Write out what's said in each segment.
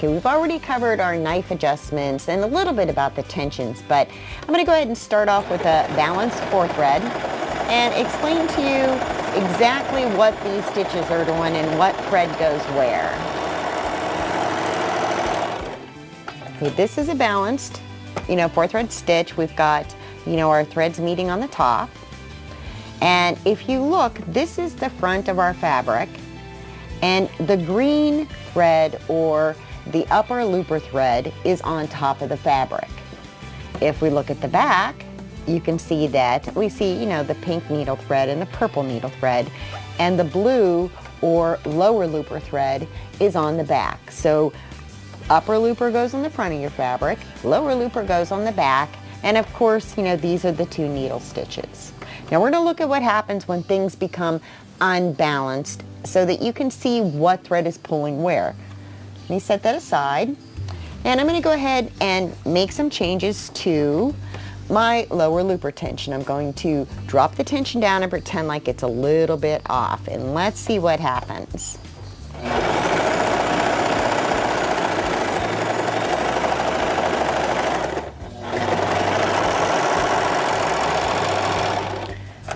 Okay, we've already covered our knife adjustments and a little bit about the tensions, but I'm going to go ahead and start off with a balanced 4-thread and explain to you exactly what these stitches are doing and what thread goes where. Okay, this is a balanced, 4-thread stitch. We've got, our threads meeting on the top. And if you look, this is the front of our fabric, and the green thread or the upper looper thread is on top of the fabric. If we look at the back, you can see that we see, the pink needle thread and the purple needle thread, and the blue or lower looper thread is on the back. So upper looper goes on the front of your fabric, lower looper goes on the back, and of course, these are the 2 needle stitches. Now we're going to look at what happens when things become unbalanced so that you can see what thread is pulling where. Let me set that aside, and I'm going to go ahead and make some changes to my lower looper tension. I'm going to drop the tension down and pretend like it's a little bit off, and let's see what happens.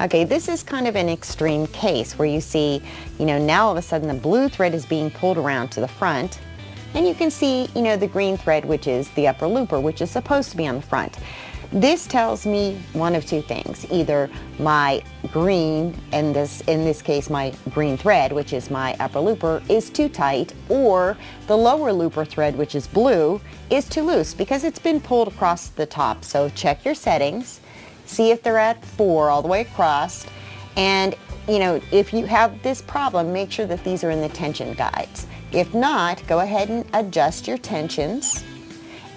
Okay, this is kind of an extreme case where you see, now all of a sudden the blue thread is being pulled around to the front, and you can see, the green thread, which is the upper looper, which is supposed to be on the front. This tells me one of 2 things. Either my green, in this case my green thread, which is my upper looper, is too tight, or the lower looper thread, which is blue, is too loose because it's been pulled across the top. So check your settings. See if they're at 4 all the way across, and if you have this problem, make sure that these are in the tension guides. If not, go ahead and adjust your tensions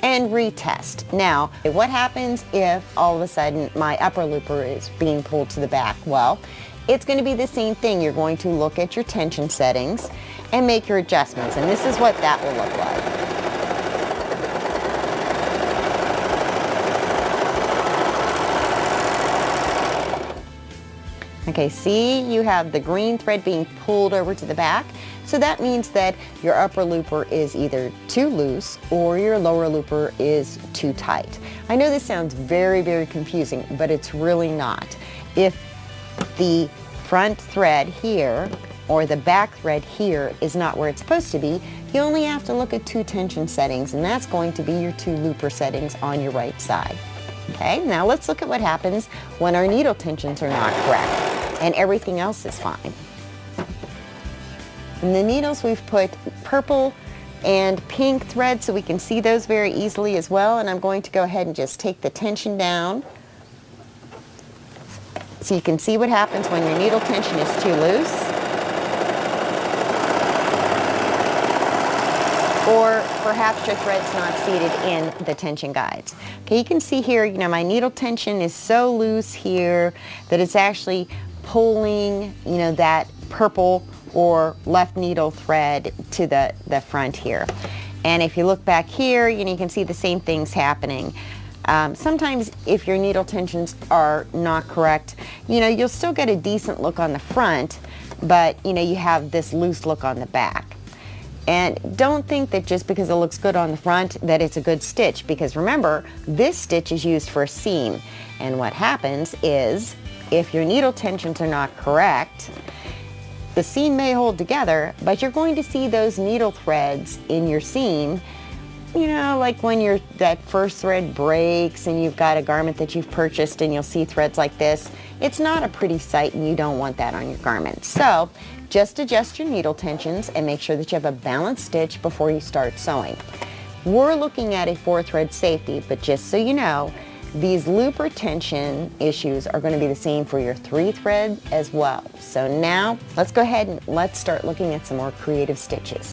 and retest. Now, what happens if all of a sudden my upper looper is being pulled to the back? Well, it's going to be the same thing. You're going to look at your tension settings and make your adjustments, and this is what that will look like. Okay, see, you have the green thread being pulled over to the back, so that means that your upper looper is either too loose or your lower looper is too tight. I know this sounds very, very confusing, but it's really not. If the front thread here or the back thread here is not where it's supposed to be, you only have to look at 2 tension settings, and that's going to be your 2 looper settings on your right side. Okay, now let's look at what happens when our needle tensions are not correct and everything else is fine. In the needles, we've put purple and pink thread so we can see those very easily as well, and I'm going to go ahead and just take the tension down so you can see what happens when your needle tension is too loose, or perhaps your thread's not seated in the tension guides. Okay, you can see here, my needle tension is so loose here that it's actually pulling, that purple or left needle thread to the front here. And if you look back here, you can see the same things happening. Sometimes if your needle tensions are not correct, you'll still get a decent look on the front, but you have this loose look on the back. And don't think that just because it looks good on the front that it's a good stitch, because remember, this stitch is used for a seam. And what happens is, if your needle tensions are not correct, the seam may hold together, but you're going to see those needle threads in your seam, like when that first thread breaks and you've got a garment that you've purchased and you'll see threads like this. It's not a pretty sight, and you don't want that on your garment. So just adjust your needle tensions and make sure that you have a balanced stitch before you start sewing. We're looking at a 4-thread safety, but just so you know, these looper tension issues are going to be the same for your 3-thread as well. So now let's go ahead and let's start looking at some more creative stitches.